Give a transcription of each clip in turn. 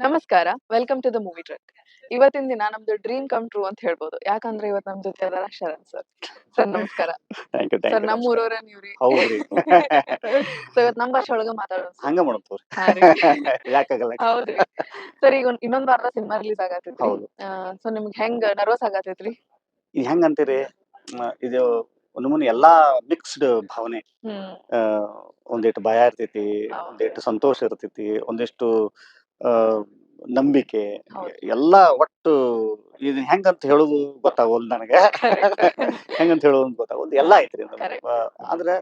ನಮಸ್ಕಾರ. Welcome to the movie truck. ಇವತ್ತಿನ ದಿನ ನಮ್ದು ಡ್ರೀಮ್ ಕಮ್ ಟ್ರೂ ಅಂತ ಹೇಳ್ಬೋದು. ಯಾಕಂದ್ರೆ ಇವತ್ತು ನಮ್ ಜೊತೆ ಅದಾರ ಶರಣ್ ಸರ್. ಸರ್ ನಮಸ್ಕಾರ. ಥ್ಯಾಂಕ್ ಯು ಸರ್ ನಮಸ್ಕಾರ. ನಮ್ಮೂರವ್ರ ನೀವ್ರಿ. ಹೌದ್ರಿ ಸೊ ಇವತ್ತು ನಮ್ ಭಾಷೆ ಒಳಗ ಮಾತಾಡೋಣ ಸರ್. ಹಂಗ ಮಾಡೋಣ ತಗೋರಿ. ಹಾ ರೀ. ಯಾಕಾಗಲ್ಲ. ಹೌದ್ರಿ. ಸರ್ ಈಗ ಇನ್ನೊಂದ್ ವಾರದ ಸಿನಿಮಾ ರಿಲೀಸ್ ಆಗತೈತ್ರಿ. ಹೌದು. ಸೊ ನಿಮ್ಗೆ ಹೆಂಗ್ ನರ್ವಸ್ ಆಗತೈತ್ರಿ? ಈಗ ಹೆಂಗಂತೀರಿ, ಇದು ನಮೂನಿ ಎಲ್ಲಾ ಮಿಕ್ಸ್ಡ್ ಭಾವನೆ. ಹ್ಮ್. ಆ, ಒಂದಿಟ್ಟು ಭಯ ಇರ್ತೈತಿ, ಹೌದು. ಒಂದಿಟ್ಟು ಸಂತೋಷ ಇರ್ತೈತಿ, ಒಂದಿಷ್ಟು ಆ, ನಂಬಿಕೆ, ಹೌದು. ಎಲ್ಲಾ ಒಟ್ಟು ಇದು ಹೆಂಗಂತ ಹೇಳುದು ಗೊತ್ತಾಗೋಲ್ ನನಗೆ. ಹೆಂಗಂತ ಹೇಳೋದು ಗೊತ್ತಾಗೋದು ಎಲ್ಲ ಐತ್ರಿ ಅದು. Correct. ಆದ್ರೆ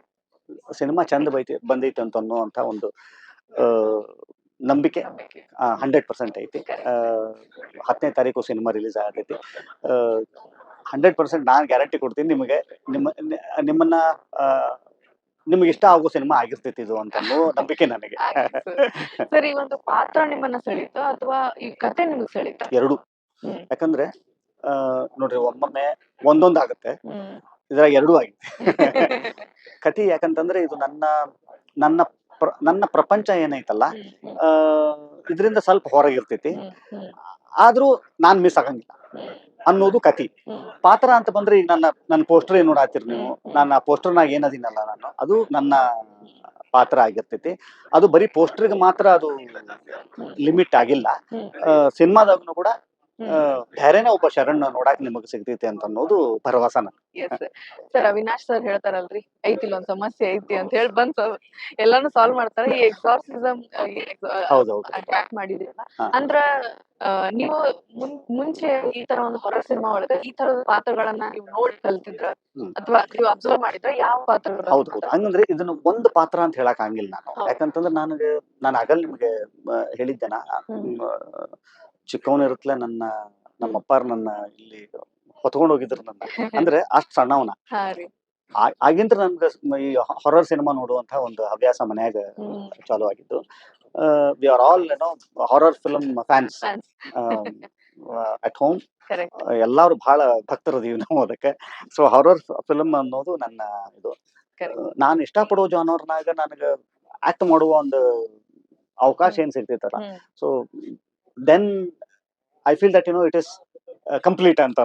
ಸಿನಿಮಾ ಚಂದ ಬಂದೈತಿ ಅಂತ ಅನ್ನುವಂತ ಒಂದು ಆ, ನಂಬಿಕೆ ನಂಬಿಕೆ. 100% ಐತಿ. Correct. 10ನೇ ತಾರೀಕು ಸಿನಿಮಾ ರಿಲೀಸ್ ಆಗತೈತಿ. 100% ನಾನು ಗ್ಯಾರಂಟಿ ಕೊಡ್ತೀನಿ ನಿಮಗೆ. ನಿಮ್ಮನ್ನ ನಿಮ್ಗೆ ಇಷ್ಟ ಆಗೋ ಸಿನಿಮಾ ಆಗಿರ್ತೈತಿ ಇದು ಅಂತ ಅನ್ನೋ ನಂಬಿಕೆ ನನಗೆ. ಸರ್ ಈ ಒಂದು ಪಾತ್ರ ನಿಮ್ಮನ್ನ ಸೆಳೀತಾ ಅಥವಾ ಈ ಕತೆ ನಿಮ್ಗೆ ಸೆಳೀತಾ? ಎರಡು. ಹ್ಮ್. ಯಾಕಂದ್ರೆ ನೋಡ್ರಿ, ಒಮ್ಮೊಮ್ಮೆ ಒಂದೊಂದು ಆಗುತ್ತೆ, ಹ್ಮ್. ಇದ್ರಾಗ ಎರಡೂ ಆಗಿದೆ. ಕತಿ ಯಾಕಂತಂದ್ರೆ ಇದು ನನ್ನ ನನ್ನ ಪ್ರಪಂಚ ಏನೈತಲ್ಲ, ಇದರಿಂದ ಸ್ವಲ್ಪ ಹೊರಗಿರ್ತೈತಿ. ಆದ್ರೂ ನಾನ್ ಮಿಸ್ ಆಗಂಗಿಲ್ಲ ಅನ್ನೋದು ಕತಿ. ಪಾತ್ರ ಅಂತ ಬಂದ್ರೆ ಈಗ ನನ್ನ ಪೋಸ್ಟರ್ ಏನ್ ನೋಡಾತಿರಿ ನೀವು, ನನ್ನ ಪೋಸ್ಟರ್ನಾಗ ಏನದಿನಲ್ಲ ನಾನು, ಅದು ನನ್ನ ಪಾತ್ರ ಆಗಿರ್ತೈತಿ. ಅದು ಬರೀ ಪೋಸ್ಟರ್ಗೆ ಮಾತ್ರ ಅದು ಲಿಮಿಟ್ ಆಗಿಲ್ಲ. ಸಿನಿಮಾದಾಗನು ಕೂಡ ಬೇರೆನೆ ಒಬ್ಬ ಶರಣ್ ನೋಡಾಕ್ ನಿಮಗ್ ಸಿಗ್ತೈತಿ ಅಂತ ಅನ್ನೋದು ಭರವಸೆ ನನಗೆ. ಸರ್ ಅವಿನಾಶ್ ಸರ್ ಹೇಳ್ತಾರಲ್ರಿ, ಐತಿ ಒಂದ್ ಸಮಸ್ಯೆ ಐತಿ ಅಂತ ಹೇಳಿ ಬಂದ್ ಎಲ್ಲಾನು ಸಾಲ್ವ್ ಮಾಡ್ತಾರೆ. ಈ ಎಕ್ಸಾರ್ಸಿಸಮ್ ಹೌದೌದು. ಟ್ರ್ಯಾಕ್ ಮಾಡಿದ್ರಲ್ಲ, ಅಂದ್ರ ನೀವು ಮುಂಚೆ ಈ ತರ ಒಂದು ಹೊರರ್ ಸಿನಿಮಾ ಒಳಗ ಈ ತರದ ಪಾತ್ರಗಳನ್ನ ನೀವು ನೋಡಿ ಕಲ್ತಿದ್ರ ಅಥವಾ ನೀವು ಅಬ್ಸರ್ವ್ ಮಾಡಿದ್ರ? ಯಾವ ಪಾತ್ರಗಳು? ಹೌದು. ಹಂಗಂದ್ರೆ ಇದನ್ನ ಒಂದು ಪಾತ್ರ ಅಂತ ಹೇಳಕ್ ಆಗಿಲ್ಲ ನಾನು. ಯಾಕಂತಂದ್ರೆ ನಾನು ಆಗಲ್ ನಿಮ್ಗೆ ಹೇಳಿದ್ದೆನ, ಚಿಕ್ಕವನ್ ಇರುತ್ತಲೇ ನಮ್ಮಪ್ಪಾರ್ ನನ್ನ ಇಲ್ಲಿ ಹೊತ್ಕೊಂಡ್ ಹೋಗಿದ್ರು ನನ್ನ. ಅಂದ್ರೆ ಅಷ್ಟ್ ಸಣ್ಣವನ. ಆಗಿಂದ ನನ್ಗೆ ಈ ಹೊರರ್ ಸಿನಿಮಾ ನೋಡುವಂತ ಒಂದು ಹವ್ಯಾಸ ಮನ್ಯಾಗ ಚಾಲು ಆಗಿದ್ದು. We are all horror film fans at home. ಎಲ್ಲಾರು ಬಹಳ ಭಕ್ತರದೀವಿ ನಾವು ಅದಕ್ಕೆ. ಸೊ ಹಾರರ್ ಫಿಲ್ಮ್ ಅನ್ನೋದು ನನ್ನ ಇದು. ನಾನು ಇಷ್ಟಪಡೋ ಜಾನರ್ನಾಗ ನನಗೆ ಆಕ್ಟ್ ಮಾಡುವ ಒಂದು ಅವಕಾಶ ಏನ್ ಸಿಗ್ತೈತಲ್ಲ, so then I feel that it is complete ಅಂತ.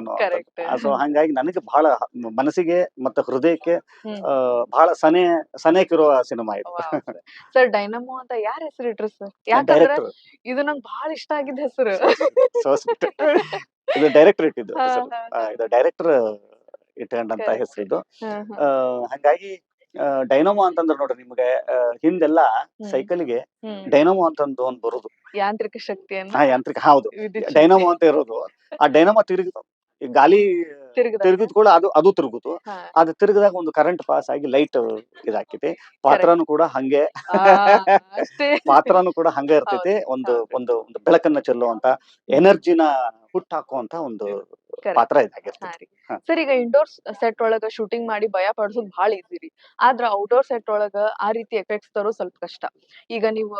ಸೊ ಹಂಗಾಗಿ ನನಗೆ ಬಹಳ ಮನಸ್ಸಿಗೆ ಮತ್ತೆ ಹೃದಯಕ್ಕೆ ಬಹಳ ಸನೇಕಿರುವ ಸಿನಿಮಾ ಇದು. ಸರ್ ಡೈನಮೋ ಅಂತ ಯಾರ ಹೆಸರು ಇಟ್ರು ಸರ್? ಯಾಕಂದ್ರೆ ಇದು ನಂಗೆ ಬಹಳ ಇಷ್ಟ ಆಗಿದ್ದ ಹೆಸರು. ಇದು ಡೈರೆಕ್ಟರ್ ಇಟ್ಟಿದ್ದು ಹೆಸರು. ಇದು ಡೈರೆಕ್ಟರ್ ಇಟ್ಕೊಂಡಂತ ಹೆಸರು. ಹಂಗಾಗಿ ಡೈನಮೋ ಅಂತಂದ್ರೆ ನೋಡ್ರಿ, ನಿಮ್ಗೆ ಹಿಂದೆಲ್ಲ ಸೈಕಲ್ಗೆ ಡೈನಮೋ ಅಂತಂದು ಒಂದ್ ಬರುದು, ಯಾಂತ್ರಿಕ ಶಕ್ತಿಯನ್ನು. ಯಾಂತ್ರಿಕ, ಹೌದು, ಡೈನಮೋ ಅಂತ ಇರೋದು. ಆ ಡೈನಮೋ ಗಾಲಿ ತಿರುಗಿದ್ ಕೂಡ ಅದು ತಿರುಗುದು. ಅದು ತಿರುಗಿದಾಗ ಒಂದು ಕರೆಂಟ್ ಪಾಸ್ ಆಗಿ ಲೈಟ್ ಇದಾಕೈತಿ. ಪಾತ್ರನು ಕೂಡ ಹಂಗೆ ಇರ್ತೈತಿ. ಒಂದು ಬೆಳಕನ್ನ ಚೆಲ್ಲುವಂತ, ಎನರ್ಜಿನ ಹುಟ್ಟಾಕುವಂತ ಒಂದು ಪಾತ್ರ ಇದಾಗಿರ್ತೈತಿ. ಸರ್ ಈಗ ಇಂಡೋರ್ ಸೆಟ್ ಒಳಗ ಶೂಟಿಂಗ್ ಮಾಡಿ ಭಯ ಪಡಿಸೋದು ಬಹಳ ಈಸಿ ರೀ. ಆದ್ರ ಔಟ್ಡೋರ್ ಸೆಟ್ ಒಳಗ ಆ ರೀತಿ ಎಫೆಕ್ಟ್ಸ್ ತರೋ ಸ್ವಲ್ಪ ಕಷ್ಟ. ಈಗ ನೀವು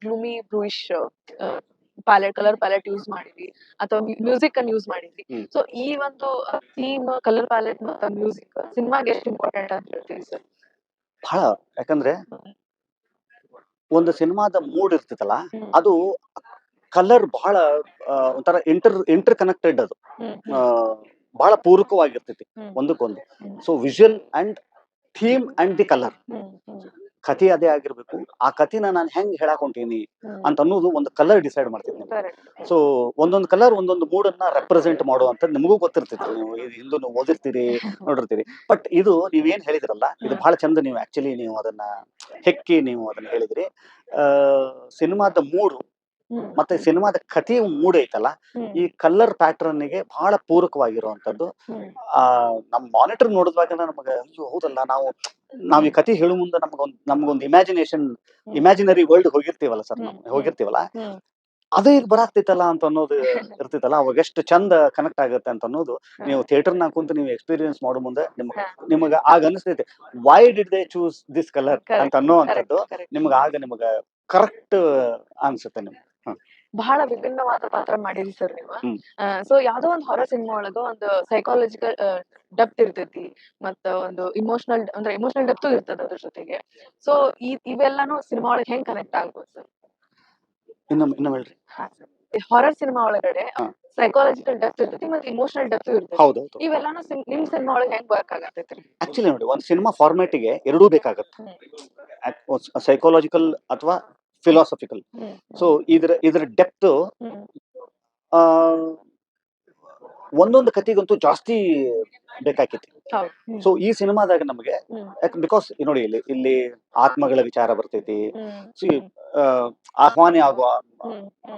gloomy bluish colour palette use ಮಾಡಿದ್ರಿ ಅಥವಾ ಮ್ಯೂಸಿಕ್ ಅನ್ನು ಯೂಸ್ ಮಾಡಿದ್ರಿ. ಸೊ ಈ ಒಂದು ಥೀಮ್, ಕಲರ್ ಪ್ಯಾಲೆಟ್ ಮತ್ತು ಮ್ಯೂಸಿಕ್ ಸಿನಿಮಾಗೆ ಎಷ್ಟು ಇಂಪಾರ್ಟೆಂಟ್ ಅಂತ ಹೇಳ್ತೀವಿ ಸರ್? ಬಹಳ. ಯಾಕಂದ್ರೆ ಒಂದು ಸಿನಿಮಾದ ಮೂಡ್ ಇರ್ತೈತಲ್ಲ, ಅದು ಕಲರ್ ಬಹಳ ಒಂಥರ ಇಂಟರ್ ಕನೆಕ್ಟೆಡ್. ಅದು ಬಹಳ ಪೂರಕವಾಗಿರ್ತೈತಿ ಒಂದಕ್ಕೊಂದು. So visual and theme and the colour, ಕಥೆ ಅದೇ ಆಗಿರ್ಬೇಕು. ಆ ಕಥೆನ ನಾನು ಹೆಂಗ್ ಹೇಳಕ್ ಹೊಂಟೀನಿ ಅಂತ ಅನ್ನೋದು ಒಂದು ಕಲರ್ ಡಿಸೈಡ್ ಮಾಡ್ತೀನಿ. ಸೊ ಒಂದೊಂದು ಕಲರ್ ಒಂದೊಂದು ಮೂಡ್ ಅನ್ನ ರೆಪ್ರೆಸೆಂಟ್ ಮಾಡುವಂತ ನಿಮಗೂ ಗೊತ್ತಿರ್ತೈತಿ. ನೀವು ಹಿಂದೂ ಓದಿರ್ತೀರಿ, ನೋಡಿರ್ತೀರಿ. ಬಟ್ ಇದು ನೀವೇನ್ ಹೇಳಿದ್ರಲ್ಲ, ಇದು ಬಹಳ ಚಂದ. ನೀವು ಆಕ್ಚುಲಿ ನೀವು ಅದನ್ನ ನೀವು ಅದನ್ನ ಹೇಳಿದ್ರಿ. ಸಿನಿಮಾದ ಮೂಡು ಮತ್ತೆ ಸಿನಿಮಾದ ಕಥೆ ಮೂಡ್ ಐತಲ್ಲ, ಈ ಕಲರ್ ಪ್ಯಾಟರ್ನ್ ಗೆ ಬಹಳ ಪೂರಕವಾಗಿರುವಂತದ್ದು. ನಮ್ ಮಾನಿಟರ್ ನೋಡಿದ್ವಾಗ ನಮಗ ಹೌದಲ್ಲ, ನಾವು ಈ ಕಥೆ ಹೇಳು ಮುಂದೆ ನಮ್ಗೊಂದು ಇಮ್ಯಾಜಿನರಿ ವರ್ಲ್ಡ್ ಹೋಗಿರ್ತೀವಲ್ಲ ಸರ್, ನಾವು ಹೋಗಿರ್ತೀವಲ್ಲ, ಅದೇ ಈಗ ಬರಾಕ್ತೈತಲ್ಲ ಅಂತ ಅನ್ನೋದು ಇರ್ತೈತಲ್ಲ, ಅವಾಗ ಎಷ್ಟು ಚಂದ ಕನೆಕ್ಟ್ ಆಗುತ್ತೆ ಅಂತ ಅನ್ನೋದು ನೀವು ಥಿಯೇಟರ್ನಾಗ ಕುಂತು ನೀವು ಎಕ್ಸ್ಪೀರಿಯನ್ಸ್ ಮಾಡೋ ಮುಂದೆ ನಿಮಗ ಆಗ ಅನಿಸ್ತೈತೆ, why did they choose this colour ಅಂತ ಅನ್ನೋವಂಥದ್ದು ನಿಮಗ ಕರೆಕ್ಟ್ ಅನ್ಸುತ್ತೆ. ನಿಮ್ಗೆ ಬಹಳ ವಿಭಿನ್ನವಾದ ಪಾತ್ರ ಮಾಡಿರಿ ಸರ್ ನೀವು. ಸೊ ಯಾವ್ದೋ ಒಂದು ಹೊರ ಸಿನಿಮಾ ಒಳಗ ಒಂದು ಸೈಕಾಲಜಿಕಲ್ ಡೆಪ್ತ್ ಇರ್ತೈತಿ, ಮತ್ತ ಒಂದು ಇಮೋಷನಲ್ ಡೆಪ್ತ್ ಇರ್ತದ ಅದ್ರ ಜೊತೆಗೆ. ಸೊ ಇವೆಲ್ಲಾನು ಸಿನಿಮಾ ಒಳಗೆ ಹೆಂಗ್ ಕನೆಕ್ಟ್ ಆಗ್ಬೋದು ಸರ್? ಇನ್ನೊಮ್ಮೆ ಹೇಳ್ರಿ. ಹಾರರ್ ಸಿನಿಮಾ ಒಳಗಡೆ ಹಾ. ಸೈಕಾಲಜಿಕಲ್ ಡೆಪ್ತ್ ಇರ್ತೈತಿ ಮತ್ತೆ ಇಮೋಷನಲ್ ಡೆಪ್ತ್ ಇರ್ತೈತಿ. ಹೌದೌದು. ಇವೆಲ್ಲಾನು ನಿಮ್ ಸಿನಿಮಾ ಒಳಗೆ ಹೆಂಗ್ ವರ್ಕ್ ಆಗತೈತ್ರಿ? ಆಕ್ಚುಲಿ ನೋಡಿ, ಒಂದು ಸಿನಿಮಾ ಫಾರ್ಮ್ಯಾಟಿಗೆ ಎರಡೂ ಬೇಕಾಗತ್ತೆ, ಸೈಕಾಲಜಿಕಲ್ ಅಥವಾ ಫಿಲಾಸಫಿಕಲ್. ಸೊ ಇದ್ರ ಡೆಪ್ತ್ ಒಂದೊಂದು ಕಥೆಗಂತೂ ಜಾಸ್ತಿ ಬೇಕಾಕೈತಿ. ಸೊ ಈ ಸಿನಿಮಾದಾಗ ನಮಗೆ ಬಿಕಾಸ್ ನೋಡಿ, ಇಲ್ಲಿ ಆತ್ಮಗಳ ವಿಚಾರ ಬರ್ತೈತಿ, ಆಹ್ವಾನ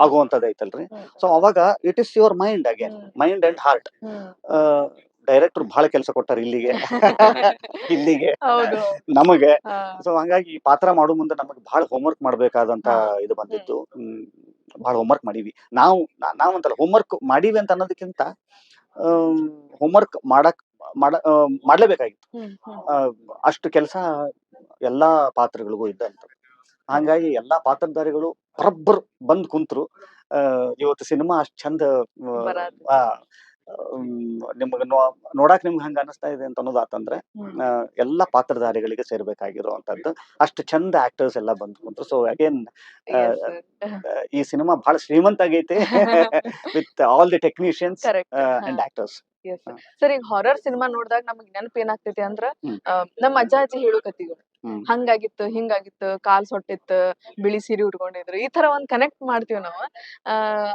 ಆಗುವಂತದ್ದು ಐತಲ್ರಿ. ಸೊ ಅವಾಗ it is your mind again, mind and heart. Director ಬಹಳ ಕೆಲಸ ಕೊಟ್ಟಾರ ಇಲ್ಲಿಗೆ ಇಲ್ಲಿಗೆ ನಮಗೆ. ಸೊ ಹಂಗಾಗಿ ಈ ಪಾತ್ರ ಮಾಡೋ ಮುಂದೆ ನಮಗೆ ಬಹಳ ಹೋಮ್ವರ್ಕ್ ಮಾಡ್ಬೇಕಾದಂತ ಇದು ಬಂದಿತ್ತು. ಬಹಳ ಹೋಮ್ವರ್ಕ್ ಮಾಡೀವಿ ನಾವಂತಲ್ಲ, ಹೋಮ್ವರ್ಕ್ ಮಾಡೀವಿ ಅಂತ ಅನ್ನೋದಕ್ಕಿಂತ ಹೋಮ್ವರ್ಕ್ ಮಾಡ್ಲೇಬೇಕಾಗಿತ್ತು. ಅಷ್ಟು ಕೆಲಸ ಎಲ್ಲಾ ಪಾತ್ರಗಳಿಗೂ ಇದ್ದಂತ. ಹಂಗಾಗಿ ಎಲ್ಲಾ ಪಾತ್ರಧಾರಿಗಳು ಬರಬ್ಬರ್ ಬಂದ್ ಕುಂತ್ರು. ಇವತ್ತು ಸಿನಿಮಾ ಅಷ್ಟ್ ಚಂದ ನಿಮ್ಗೆ ನೋಡಾಕ್ ನಿಮ್ಗೆ ಹಂಗ ಅನಿಸ್ತಾ ಇದೆ ಅಂತ ಅನ್ನೋದಾತಂದ್ರೆ ಎಲ್ಲಾ ಪಾತ್ರಧಾರಿಗಳಿಗೆ ಸೇರ್ಬೇಕಾಗಿರುವಂತದ್ದು. ಅಷ್ಟು ಚಂದ ಆಕ್ಟರ್ಸ್ ಎಲ್ಲ ಬಂದ್ ಕುಂತ್ರು. ಸೊ ಅಗೇನ್ ಈ ಸಿನಿಮಾ ಬಹಳ ಶ್ರೀಮಂತ ಆಗೈತೆ with all the technicians and actors. Sir, ಈಗ ಹಾರರ್ ಸಿನಿಮಾ ನೋಡಿದಾಗ ನಮಗ್ ನೆನಪು ಏನಾಗ್ತೈತಿ ಅಂದ್ರ ನಮ್ಮ ಅಜ್ಜ ಅಜ್ಜಿ ಹೇಳೋ ಕಥೆಗಳು, ಹಂಗಾಗಿತ್ತು ಹಿಂಗಾಗಿತ್ತು, ಕಾಲ್ ಸೊಟ್ಟಿತ್ತು, ಬಿಳಿ ಸೀರೆ ಉಟ್ಕೊಂಡಿದ್ರು, ಈ ತರ ಒಂದ್ ಕನೆಕ್ಟ್ ಮಾಡ್ತೀವಿ ನಾವು.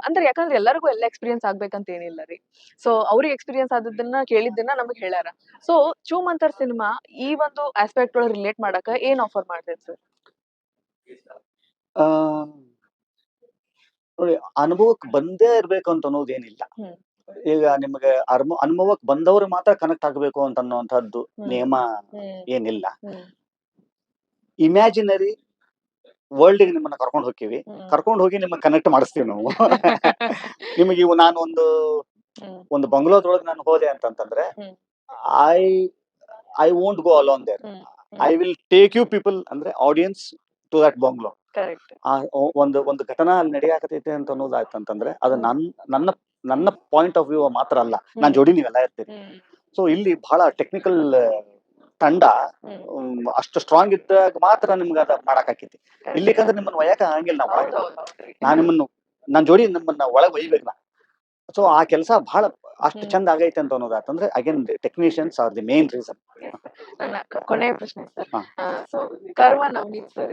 ಅಂದ್ರೆ ಯಾಕಂದ್ರೆ ಎಲ್ಲರಿಗೂ ಎಲ್ಲ ಎಕ್ಸ್ಪೀರಿಯನ್ಸ್ ಆಗ್ಬೇಕಂತ ಏನಿಲ್ಲ ರೀ. ಸೊ ಅವ್ರಿಗೆ ಎಕ್ಸ್ಪೀರಿಯನ್ಸ್ ಆದದನ್ನ ಕೇಳಿದ್ದನ್ನ ನಮಗ್ ಹೇಳ್ಯಾರ. ಸೊ ಚೂಮಂತರ್ ಸಿನಿಮಾ ಈ ಒಂದು ಆಸ್ಪೆಕ್ಟ್ ಒಳಗೆ ರಿಲೇಟ್ ಮಾಡಕ ಏನ್ ಆಫರ್ ಮಾಡ್ತೈತಿ ಸರ್? ನೋಡಿ, ಅನುಭವಕ್ಕೆ ಬಂದೇ ಇರ್ಬೇಕು ಅಂತ ಅನ್ನೋದೇನಿಲ್ಲ. ಈಗ ನಿಮ್ಗೆ ಅನುಭವಕ್ಕೆ ಬಂದವ್ರು ಮಾತ್ರ ಕನೆಕ್ಟ್ ಆಗ್ಬೇಕು ಅಂತ ಅನ್ನುವಂಥದ್ದು ನಿಯಮ ಏನಿಲ್ಲ. ಇಮ್ಯಾಜಿನರಿ ವರ್ಲ್ಡ್ ನಿಮ್ಮನ್ನ ಕರ್ಕೊಂಡು ಹೋಗ್ತೀವಿ, ಕರ್ಕೊಂಡು ಹೋಗಿ ನಿಮ್ಮನ್ನ ಕನೆಕ್ಟ್ ಮಾಡಿಸ್ತೀವಿ ನಾವು. ನಿಮಗೆ ಇವು ನಾನು ಒಂದು ಬಂಗ್ಲೋದೊಳಗೆ ನಾನು ಹೋದೆ ಅಂತಂತಂದ್ರೆ I won't go alone there, I will take you people, ಅಂದ್ರೆ ಆಡಿಯನ್ಸ್ ಟು ದಟ್ ಬಂಗ್ಲೋ. ಒಂದು ಘಟನಾ ಅಲ್ಲಿ ನಡೆಯಾಕತೈತೆ ಅಂತ ಅನ್ನೋದಾಯ್ತಂತಂದ್ರೆ ಅದು ನನ್ನ ಪಾಯಿಂಟ್ ಆಫ್ ವ್ಯೂ ಮಾತ್ರ ಅಲ್ಲ, ನಾನ್ ಜೋಡಿ ನೀವೆಲ್ಲ ಇರ್ತೀರಿ. ಸೊ ಇಲ್ಲಿ ಬಹಳ ಟೆಕ್ನಿಕಲ್ ತಂಡ ಅಷ್ಟು ಸ್ಟ್ರಾಂಗ್ ಇದ್ದಾಗ ಮಾತ್ರ ನಿಮ್ಗೆ ಅದ ಮಾಡಕ್ ಆಕೈತಿ. ಇಲ್ಲಿಕಂದ್ರೆ ನಿಮ್ಮನ್ನ ಒಯ್ಯಾಕ ಹಂಗಿಲ್ಲ. ನಾನ್ ಜೋಡಿ ನಿಮ್ಮನ್ನ ಒಳಗ್ ಒಯ್ಬೇಕು ನಾ. ಸೊ ಆ ಕೆಲಸ ಬಹಳ ಅಷ್ಟು ಚಂದ ಆಗೈತೆ ಅಂತ ಅನ್ನೋದಾತಂದ್ರೆ again technicians are the main reason. ಕೊನೆಯ ಪ್ರಶ್ನೆ ಸರ್, ಕರ್ವ ನವನೀತ್ ಸರ್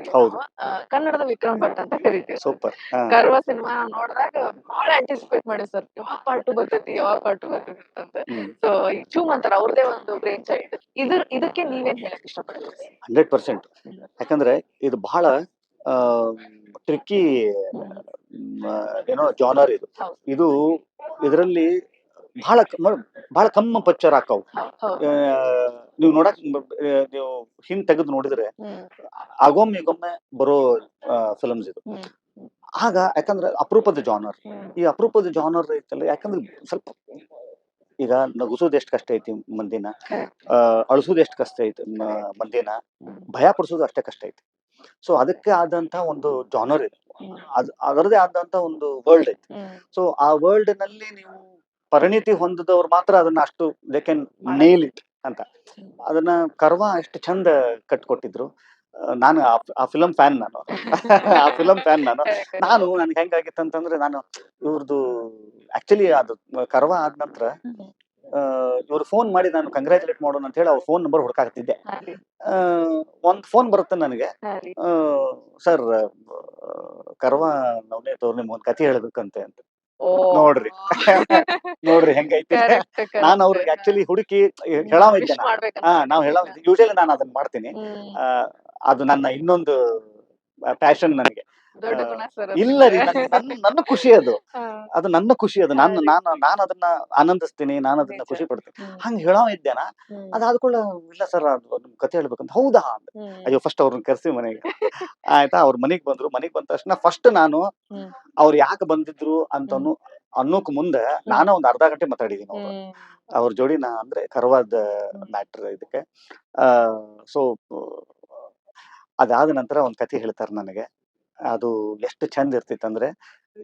ಕನ್ನಡದ ವಿಕ್ರಮ್ ಭಟ್ ಅಂತ ಕರಿತೀವಿ. ಸೂಪರ್. ಕರ್ವ ಸಿನಿಮಾ ನೋಡಿದಾಗ ಬಹಳ ಆಂಟಿಸಿಪೇಟ್ ಮಾಡಿ ಸರ್, ಯಾವಾಗ ಪಾರ್ಟ್ 2 ಬರ್ತೈತಿ ಅಂತ. ಸೊ ಈ ಚೂಮಂತರ ಅವ್ರದೇ ಒಂದು ಬ್ರೇನ್ ಚೈಲ್ಡ್, ಇದಕ್ಕೆ ನೀವೇನ್ ಹೇಳಕ್ ಇಷ್ಟಪಡ್ತೀರಿ? 100%. ಯಾಕಂದ್ರೆ ಇದು ಬಹಳ ಟ್ರಿಕ್ಕಿ ಜಾನರ್ ಇದು. ಇದರಲ್ಲಿ ಬಹಳ ಕಮ್ಮ ಪಚ್ಚರ್ ಹಾಕವು. ನೀವು ನೋಡಕ್ ನೀವು ಹಿಂದ್ ತೆಗೆದು ನೋಡಿದ್ರೆ ಆಗೊಮ್ಮೆ ಬರೋ ಫಿಲ್ಮ್ಸ್ ಇದು. ಆಗ ಯಾಕಂದ್ರೆ ಅಪರೂಪದ ಜಾನರ್, ಈ ಅಪರೂಪದ ಜಾನರ್ ಐತಲ್ಲ. ಯಾಕಂದ್ರೆ ಸ್ವಲ್ಪ ಈಗ ನಗುಸೋದು ಎಷ್ಟು ಕಷ್ಟ ಐತಿ ಮಂದಿನ, ಅಳಿಸೋದು ಎಷ್ಟು ಕಷ್ಟ ಐತಿ ಮಂದಿನ, ಭಯ ಪಡಿಸೋದು ಅಷ್ಟೇ ಕಷ್ಟ ಐತಿ. ಸೊ ಅದಕ್ಕೆ ಆದಂತ ಒಂದು ಜಾನರ್ ಇದೆ, ಅದರದೇ ಆದಂತ ಒಂದು ವರ್ಲ್ಡ್ ಐತಿ. ಸೊ ಆ ವರ್ಲ್ಡ್ ನಲ್ಲಿ ನೀವು ಪರಿಣಿತಿ ಹೊಂದಿದವ್ರು ಮಾತ್ರ ಅದನ್ನ ಅಷ್ಟು ದೇ ಕ್ಯಾನ್ ನೇಲ್ ಇಟ್ ಅಂತ. ಅದನ್ನ ಕರ್ವ ಎಷ್ಟು ಚಂದ ಕಟ್ಕೊಟ್ಟಿದ್ರು. ನಾನು ಆ ಫಿಲಂ ಫ್ಯಾನ್, ಆ ಫಿಲಂ ಫ್ಯಾನ್ ನಾನು ನನ್ಗೆ ಹೆಂಗಾಗಿತ್ತು ಅಂತಂದ್ರೆ, ನಾನು ಇವ್ರದ್ದು ಆಕ್ಚುಲಿ ಅದು ಕರ್ವ ಆದ ನಂತರ ಇವ್ರು ಫೋನ್ ಮಾಡಿ ನಾನು ಕಂಗ್ರಾಚುಲೇಟ್ ಮಾಡೋಣ ಅಂತ ಹೇಳಿ ಅವ್ರ ಫೋನ್ ನಂಬರ್ ಹುಡ್ಕಾಕ್ತಿದ್ದೆ. ಒಂದ್ ಫೋನ್ ಬರುತ್ತೆ ನನಗೆ, ಸರ್ ಕರ್ವ ನವನೀತ್ ಅವ್ರು ನಿಮ್ಗೊಂದ್ ಕಥೆ ಹೇಳ್ಬೇಕಂತೆ ಅಂತ. ನೋಡ್ರಿ ಹೆಂಗೈತಿ. ನಾನು ಅವ್ರಿಗೆ ಆಕ್ಚುಲಿ ಹುಡುಕಿ ಹೇಳಾವಿದ್ದೆ. ನಾವ್ ಯೂಶಲಿ ನಾನು ಅದನ್ನ ಮಾಡ್ತೀನಿ. ಅದು ನನ್ನ ಇನ್ನೊಂದು ಪ್ಯಾಷನ್ ನನಗೆ. ಇಲ್ಲ ರೀ, ನನ್ನ ಖುಷಿ ಅದು ನನ್ನ ಖುಷಿ ಅದು. ನಾನು ಅದನ್ನ ಆನಂದಿಸ್ತೀನಿ, ನಾನು ಅದನ್ನ ಖುಷಿ ಪಡ್ತೀನಿ. ಹಂಗ ಹೇಳಾವಿದ್ದೇನಾ, ಅದಾದ್ಕೊಳ್ಳ ಇಲ್ಲ ಸರ್ ಅದು ನಿಮ್ ಕಥೆ ಹೇಳ್ಬೇಕಂತ. ಹೌದಾ? ಅಯ್ಯೋ, ಫಸ್ಟ್ ಅವ್ರನ್ನ ಕರ್ಸಿ ಮನೆಗೆ. ಆಯ್ತಾ, ಅವ್ರ ಮನೆಗ್ ಬಂದ್ರು. ಮನೆಗ್ ಬಂದ ತಕ್ಷಣ ಫಸ್ಟ್ ನಾನು ಅವ್ರು ಯಾಕೆ ಬಂದಿದ್ರು ಅಂತ ಅನ್ನೋಕ್ ಮುಂದೆ ನಾನು ಒಂದ್ ಅರ್ಧ ಗಂಟೆ ಮಾತಾಡಿದೀನಿ ಅವ್ರ ಜೋಡಿನ, ಅಂದ್ರೆ ಕರ್ವಾದ ಮ್ಯಾಟ್ರ್ ಇದಕ್ಕೆ. ಸೊ ಅದಾದ ನಂತರ ಒಂದ್ ಕಥೆ ಹೇಳ್ತಾರೆ ನನಗೆ. ಅದು ಎಷ್ಟು ಚಂದ ಇರ್ತಿತ್ತಂದ್ರೆ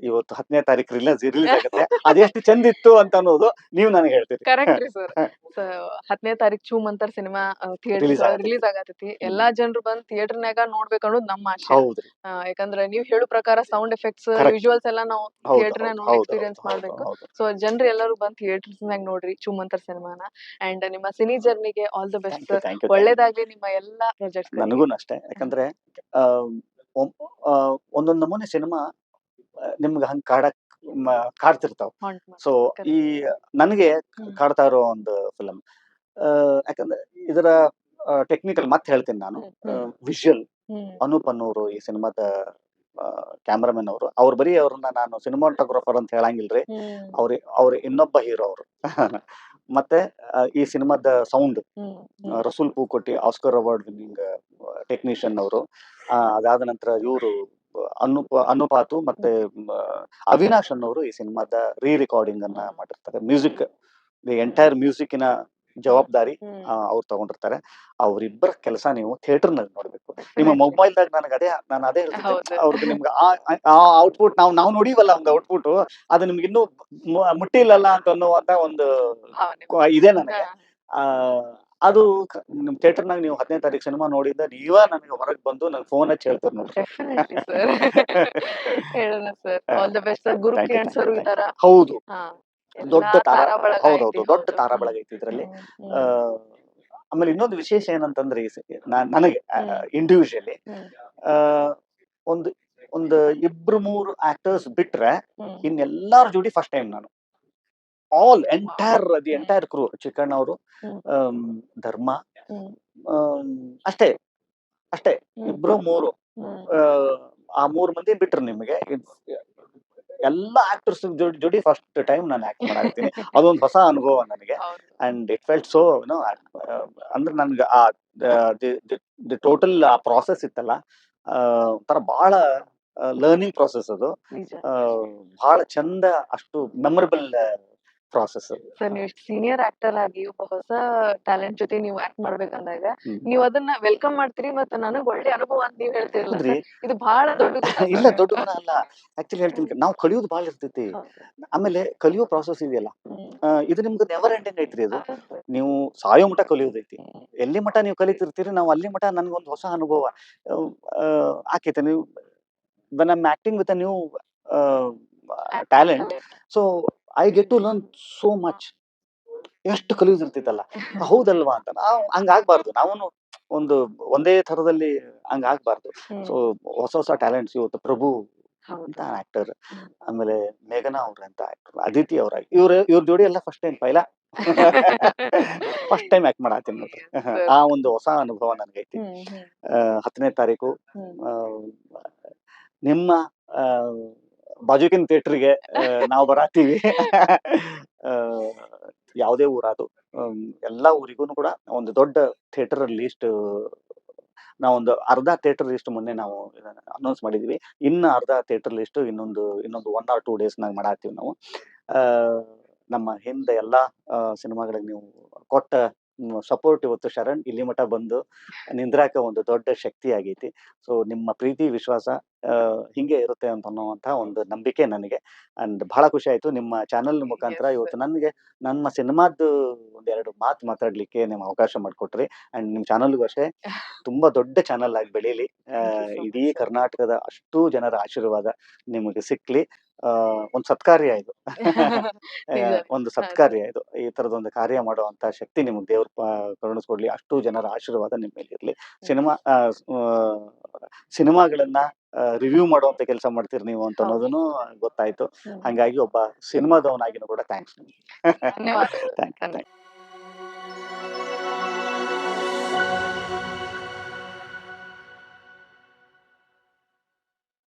ಇವತ್ತು 10ನೇ ತಾರೀಕು ರಿಲೀಸ್ ಆಗುತ್ತೆ ಅದೆಷ್ಟು ಚಂದ ಇತ್ತು ಅಂತ ಅನ್ನೋದು ನೀವು ನನಗೆ ಹೇಳ್ತೀರಿ. ಕರೆಕ್ಟ್ ರೀ ಸರ್. 10ನೇ ತಾರೀಕ್ Choo Mantar cinema theatre release ಆಗತೈತಿ. ರಿಲೀಸ್ ಆಗತೈತಿ. ಎಲ್ಲಾ ಜನರು ಬಂದ್ ಥಿಯೇಟರ್ನಾಗ ನೋಡ್ಬೇಕು ಅನ್ನೋದು ನಮ್ಮ ಆಶೆ. ಹೌದ್ರಿ. ಯಾಕಂದ್ರೆ ನೀವ್ ಹೇಳೋ ಪ್ರಕಾರ ಸೌಂಡ್ ಎಫೆಕ್ಟ್ಸ್, Correct. ವಿಜುವಲ್ಸ್ ಎಲ್ಲ ನಾವು ಹೌದು ಥಿಯೇಟರ್ನಾಗ ಹೌದು ನೋಡಿ ಹೌದು ಎಕ್ಸ್ಪೀರಿಯನ್ಸ್ ಹೌದು ಮಾಡ್ಬೇಕು. ಹೌದು. ಸೊ ಜನರು ಎಲ್ಲರೂ ಬಂದ್ ಥಿಯೇಟರ್ಸ್ನಾಗ ನೋಡ್ರಿ ಚೂ ಮಂತರ್ ಸಿನಿಮಾನ. ಅಂಡ್ ನಿಮ್ಮ ಸಿನಿ ಜರ್ನಿಗೆ all the best sir. Thank you. ಒಳ್ಳೇದಾಗ್ಲಿ ನಿಮ್ಮ ಎಲ್ಲಾ ಪ್ರಾಜೆಕ್ಟ್ಸ್. ನನಗೂ ಅಷ್ಟೇ. ಯಾಕಂದ್ರೆ ಆ, ಒಂದೊಂದ್ ನಮೂನೆ ಸಿನಿಮಾ ನಿಮ್ಗೆ ಹಂಗ್ ಕಾಡ್ತಿರ್ತಾವ. ಸೊ ಈ ನನಗೆ ಕಾಡ್ತಾ ಇರೋ ಒಂದು ಫಿಲಂ, ಯಾಕಂದ್ರೆ ಇದರ ಟೆಕ್ನಿಕಲ್ ಮತ್ತೆ ಹೇಳ್ತೀನಿ ನಾನು. ವಿಜುವಲ್ ಅನೂಪ್ ಅನ್ನೋರು ಈ ಸಿನಿಮಾದ ಕ್ಯಾಮ್ರಾಮನ್ ಅವರು. ಬರೀ ಅವ್ರನ್ನ ನಾನು ಸಿನಿಮಾಟೋಗ್ರಫರ್ ಅಂತ ಹೇಳಂಗಿಲ್ರಿ. ಅವ್ರ ಇನ್ನೊಬ್ಬ ಹೀರೋ ಅವರು. ಮತ್ತೆ ಈ ಸಿನಿಮಾದ ಸೌಂಡ್ ರಸೂಲ್ ಪೂಕೋಟಿ ಆಸ್ಕರ್ ಅವಾರ್ಡ್ ವಿನ್ನಿಂಗ್ ಟೆಕ್ನಿಷಿಯನ್ ಅವರು. ಅದಾದ ನಂತರ ಇವರು ಅನುಪಾತು ಮತ್ತೆ ಅವಿನಾಶ್ ಅನ್ನೋರು ಈ ಸಿನಿಮಾದ ರಿಕಾರ್ಡಿಂಗ್ ಅನ್ನ ಮಾಡಿರ್ತಾರೆ. ಮ್ಯೂಸಿಕ್, ದಿ ಎಂಟೈರ್ ಮ್ಯೂಸಿಕ್ಕಿನ ಜವಾಬ್ದಾರಿ ಅವ್ರು ತಗೊಂಡಿರ್ತಾರೆ. ಅವ್ರಿಬ್ಬರ ಕೆಲಸ ನೀವು ಥಿಯೇಟರ್ ನಲ್ಲಿ ನೋಡ್ಬೇಕು. ನಿಮ್ಮ ಮೊಬೈಲ್ದಾಗ ನಾನು ಅದೇ ಹೇಳ್ತೀನಿ, ಅವ್ರಿಗೆ ನಿಮ್ಗೆ ಆ ಔಟ್ಪುಟ್ ನಾವು ನೋಡಿವಲ್ಲ ಒಂದು ಔಟ್ಪುಟ್, ಅದು ನಿಮ್ಗೆ ಇನ್ನೂ ಮುಟ್ಟಿಲ್ಲಲ್ಲ ಅಂತ ಅನ್ನುವಂತ ಒಂದು ಇದೆ ನನಗೆ. ಅದು ನಿಮ್ ಥಿಯೇಟರ್ನಾಗ ನೀವು 10ನೇ ತಾರೀಕು ಸಿನಿಮಾ ನೋಡಿದ್ದ ನೀವ ನನಗೆ ಹೊರಗೆ ಬಂದು ನನ್ ಫೋನ್ ಹಚ್ಚಿ ಹೇಳ್ತೀರಿ ನೋಡ್ರಿ. ಹೌದು, ದೊಡ್ಡ ಹೌದೌದು, ದೊಡ್ಡ ತಾರಾ ಬಳಗ ಐತಿ ಇದ್ರಲ್ಲಿ. ಆಮೇಲೆ ಇನ್ನೊಂದು ವಿಶೇಷ ಏನಂತಂದ್ರೆ ನನಗೆ ಇಂಡಿವಿಜುವಲಿ ಒಂದು ಇಬ್ರು ಮೂರು ಆಕ್ಟರ್ಸ್ ಬಿಟ್ರೆ ಇನ್ನೆಲ್ಲಾರ ಜೋಡಿ ಫಸ್ಟ್ ಟೈಮ್ ನಾನು. ದಿ ಎಂಟೈರ್ ಕ್ರೂ, ಚಿಕ್ಕಣ್ಣ ಅವರು, ಧರ್ಮ, ಅಷ್ಟೇ ಇಬ್ರು ಮೂರು, ಆ 3 ಮಂದಿ ಬಿಟ್ರು ನಿಮಗೆ ಎಲ್ಲಾ ಆಕ್ಟರ್ಸ್ ಜೋಡಿ ಫಸ್ಟ್ ಟೈಮ್ ನಾನು ಆಕ್ಟ್ ಮಾಡಾಕ್ತೀನಿ. ಅದೊಂದು ಹೊಸ ಅನುಭವ ನನಗೆ. ಅಂಡ್ ಇಟ್ ಫೆಲ್ಟ್ ಸೋ ಅಂದ್ರೆ ನನ್ಗೆ ದಿ ಟೋಟಲ್ ಆ ಪ್ರಾಸೆಸ್ ಇತ್ತಲ್ಲ, ಒಂಥರ ಬಹಳ ಲರ್ನಿಂಗ್ ಪ್ರಾಸೆಸ್ ಅದು. ಬಹಳ ಚಂದ, ಅಷ್ಟು ಮೆಮೊರಬಲ್ ಪ್ರಾಸೆಸ್. ಸರ್, ನೀವು ಸೀನಿಯರ್ ಆಕ್ಟರ್ ಆಗಿ ಒಬ್ಬ ಹೊಸ ಟ್ಯಾಲೆಂಟ್ ಜೊತೆ ನೀವು ಆಕ್ಟ್ ಮಾಡ್ಬೇಕಂದಾಗ ನೀವು ಅದನ್ನ ವೆಲ್ಕಮ್ ಮಾಡ್ತೀರಿ, ಮತ್ತೆ ನನಗ್ ಒಳ್ಳೆ ಅನುಭವ ಅಂತ ನೀವ್ ಹೇಳ್ತೀರಲ್ಲ, ಇದು ಬಹಳ ದೊಡ್ಡ ಇಲ್ಲ, ದೊಡ್ಡ ಗುಣ ಅಲ್ಲ. ಆಕ್ಚುಲಿ ಹೇಳ್ತೀನಿ, ನಾವು ಕಲಿಯೋದು ಬಹಳ ಇರ್ತೈತಿ. ಆಮೇಲೆ ಕಲಿಯೋ ಪ್ರಾಸೆಸ್ ಇದೆಯಲ್ಲ, ಇದು ನಿಮ್ದು ನೆವರ್ ಎಂಡಿಂಗ್ ಐತ್ರಿ. ಅದು ನೀವು ಸಾಯೋ ಮಠ ಕಲಿಯೋದೈತಿ. ಎಲ್ಲಿ ಮಠ ನೀವು ಕಲಿತಿರ್ತೀರಿ, ನಾವು ಅಲ್ಲಿ ಮಠ ನನ್ಗೊಂದು ಹೊಸ ಅನುಭವ ಆಕೈತೆ. ನೀವು when I'm acting with a new talent, so I get to learn so much. ಎಷ್ಟು ಕಲಿಯೋದಿರ್ತಿತ್ತಲ್ಲ, ಹೌದಲ್ವಾ ಅಂತ. ನಾವು ಹಂಗಾಗ್ಬಾರ್ದು, ನಾವು ಒಂದೇ ಥರದಲ್ಲಿ ಹಂಗಾಗ್ಬಾರ್ದು. ಸೊ ಹೊಸ ಟ್ಯಾಲೆಂಟ್ಸ್, ಇವತ್ತು ಪ್ರಭು ಅಂತ ಆಕ್ಟರ್, ಆಮೇಲೆ ಮೇಘನಾ ಅವ್ರ ಅಂತ ಆಕ್ಟರ್, ಅದಿತಿ ಅವ್ರ, ಇವ್ರ ಜೋಡಿ ಎಲ್ಲ first time first time act ಮಾಡತ್ತೀನಿ ನೋಡ್ರಿ. ಆ ಒಂದು ಹೊಸ ಅನುಭವ ನನ್ಗೈತಿ. 10ನೇ ತಾರೀಕು ನಿಮ್ಮ ಬಾಜುಕಿನ ಥಿಯೇಟರ್ಗೆ ನಾವು ಬರಾತೀವಿ. ಯಾವುದೇ ಊರಾದು, ಎಲ್ಲಾ ಊರಿಗೂ ಕೂಡ ಒಂದು ದೊಡ್ಡ ಥಿಯೇಟರ್ ಲೀಸ್ಟ್, ನಾವೊಂದು ಅರ್ಧ ಥಿಯೇಟರ್ ಲಿಸ್ಟ್ ಮೊನ್ನೆ ನಾವು ಅನೌನ್ಸ್ ಮಾಡಿದ್ವಿ. ಇನ್ನು ಅರ್ಧ ಥಿಯೇಟರ್ ಲಿಸ್ಟ್ ಇನ್ನೊಂದು 1 or 2 days ನಾಗ ಮಾಡಾತೀವಿ ನಾವು. ನಮ್ಮ ಹಿಂದೆ ಎಲ್ಲಾ ಸಿನಿಮಾಗಳಿಗೆ ನೀವು ಕೊಟ್ಟ ಸಪೋರ್ಟ್ ಇವತ್ತು ಶರಣ್ ಇಲ್ಲಿ ಮಠ ಬಂದು ನಿಂದ್ರಾಕ ಒಂದು ದೊಡ್ಡ ಶಕ್ತಿ ಆಗೈತಿ. ಸೊ ನಿಮ್ಮ ಪ್ರೀತಿ ವಿಶ್ವಾಸ ಹಿಂಗೆ ಇರುತ್ತೆ ಅಂತ ಅನ್ನುವಂತ ಒಂದು ನಂಬಿಕೆ ನನಗೆ. ಅಂಡ್ ಬಹಳ ಖುಷಿ ಆಯ್ತು ನಿಮ್ಮ ಚಾನೆಲ್ ಮುಖಾಂತರ ಇವತ್ತು ನನಗೆ ನಮ್ಮ ಸಿನಿಮಾದ್ದು ಒಂದೆರಡು ಮಾತಾಡ್ಲಿಕ್ಕೆ ನೀವು ಅವಕಾಶ ಮಾಡಿಕೊಟ್ರಿ. ಅಂಡ್ ನಿಮ್ ಚಾನಲ್ಗೂ ಅಷ್ಟೇ ತುಂಬಾ ದೊಡ್ಡ ಚಾನಲ್ ಆಗಿ ಬೆಳೀಲಿ. ಇಡೀ ಕರ್ನಾಟಕದ ಅಷ್ಟೂ ಜನರ ಆಶೀರ್ವಾದ ನಿಮಗೆ ಸಿಕ್ಲಿ. ಒಂದು ಸತ್ಕಾರ್ಯ ಇದು. ಒಂದು ಸತ್ಕಾರ್ಯ ಇದು. ಈ ತರದೊಂದು ಕಾರ್ಯ ಮಾಡುವಂತ ಶಕ್ತಿ ನಿಮ್ಗೆ ದೇವ್ರ ಕರುಣಿಸ್ಕೊಡ್ಲಿ. ಅಷ್ಟು ಜನರ ಆಶೀರ್ವಾದ ನಿಮ್ಮ ಮೇಲೆ ಇರ್ಲಿ. ಸಿನಿಮಾಗಳನ್ನ ರಿವ್ಯೂ ಮಾಡುವಂತ ಕೆಲಸ ಮಾಡ್ತೀರಿ ನೀವು ಅಂತ ಅನ್ನೋದನ್ನು ಗೊತ್ತಾಯ್ತು. ಹಂಗಾಗಿ ಒಬ್ಬ ಸಿನಿಮಾದವನಾಗಿನೂ ಕೂಡ ಥ್ಯಾಂಕ್ಸ್. ಧನ್ಯವಾದ.